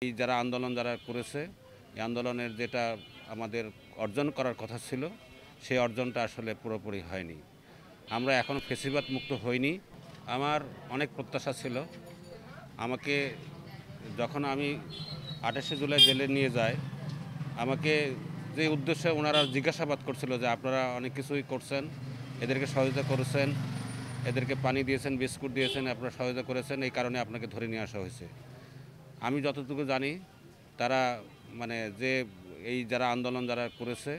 এই যারা আন্দোলন করেছে, এই আন্দোলনের যেটা আমাদের অর্জন করার কথা ছিল, সেই অর্জনটা আসলে পুরোপুরি হয়নি। আমরা এখনও ফ্যাসিবাদ মুক্ত হইনি। আমার অনেক প্রত্যাশা ছিল। আমাকে যখন আমি ২৮শে জুলাই জেলে নিয়ে যায়, আমাকে যে উদ্দেশ্যে ওনারা জিজ্ঞাসাবাদ করছিল যে আপনারা অনেক কিছুই করছেন, এদেরকে সহযোগিতা করেছেন, এদেরকে পানি দিয়েছেন, বিস্কুট দিয়েছেন, আপনারা সহযোগিতা করেছেন, এই কারণে আপনাকে ধরে নিয়ে আসা হয়েছে। আমি যতটুকু জানি তারা যে এই যারা আন্দোলন করেছে,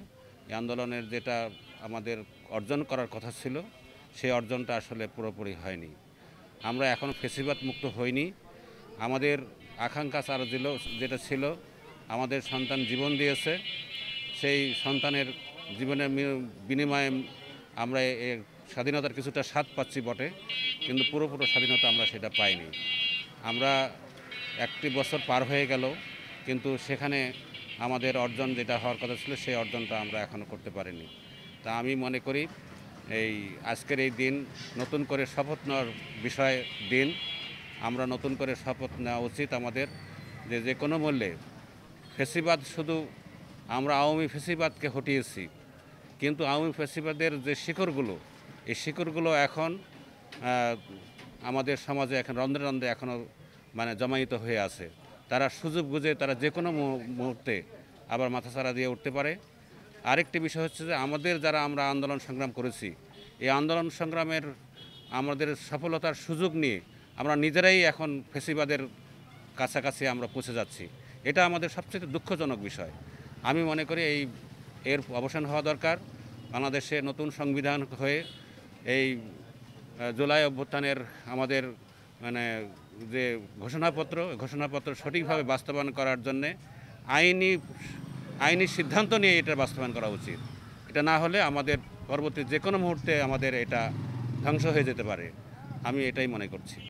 এই আন্দোলনের যেটা আমাদের অর্জন করার কথা ছিল, সেই অর্জনটা আসলে পুরোপুরি হয়নি। আমরা এখনও ফ্যাসিবাদ মুক্ত হইনি। আমাদের আকাঙ্ক্ষা যেটা ছিল, আমাদের সন্তান জীবন দিয়েছে, সেই সন্তানের জীবনের বিনিময়ে আমরা স্বাধীনতার কিছুটা স্বাদ পাচ্ছি বটে, কিন্তু পুরোপুরি স্বাধীনতা আমরা সেটা পাইনি। আমরা একটি বছর পার হয়ে গেল, কিন্তু সেখানে আমাদের অর্জন যেটা হওয়ার কথা ছিল, সেই অর্জনটা আমরা এখনও করতে পারিনি। তা আমি মনে করি এই আজকের এই দিন নতুন করে শপথ নেওয়ার দিন। আমরা নতুন করে শপথ নেওয়া উচিত আমাদের, যে কোনো মূল্যে ফ্যাসিবাদ শুধু আমরা আওয়ামী ফ্যাসিবাদকে হটিয়েছি, কিন্তু আওয়ামী ফ্যাসিবাদের যে শিকড়গুলো, এই শিকড়গুলো এখন আমাদের সমাজে এখন রন্ধ্রে রন্ধ্রে এখনও জমায়িত হয়ে আছে। তারা সুযোগ বুঝে তারা যে কোনো মুহূর্তে আবার মাথাচাড়া দিয়ে উঠতে পারে। আরেকটি বিষয় হচ্ছে যে আমরা আন্দোলন সংগ্রাম করেছি, এই আন্দোলন সংগ্রামের আমাদের সফলতার সুযোগ নিয়ে আমরা নিজেরাই এখন ফ্যাসিবাদের কাছাকাছি আমরা পৌঁছে যাচ্ছি। এটা আমাদের সবচেয়ে দুঃখজনক বিষয়। আমি মনে করি এর অবসান হওয়া দরকার। বাংলাদেশে নতুন সংবিধান হয়ে এই জুলাই অভ্যুত্থানের আমাদের যে ঘোষণাপত্র সঠিকভাবে বাস্তবায়ন করার জন্যে আইনি সিদ্ধান্ত নিয়ে এটা বাস্তবায়ন করা উচিত। এটা না হলে আমাদের পরবর্তী যে কোনো মুহূর্তে আমাদের এটা ধ্বংস হয়ে যেতে পারে। আমি এটাই মনে করছি।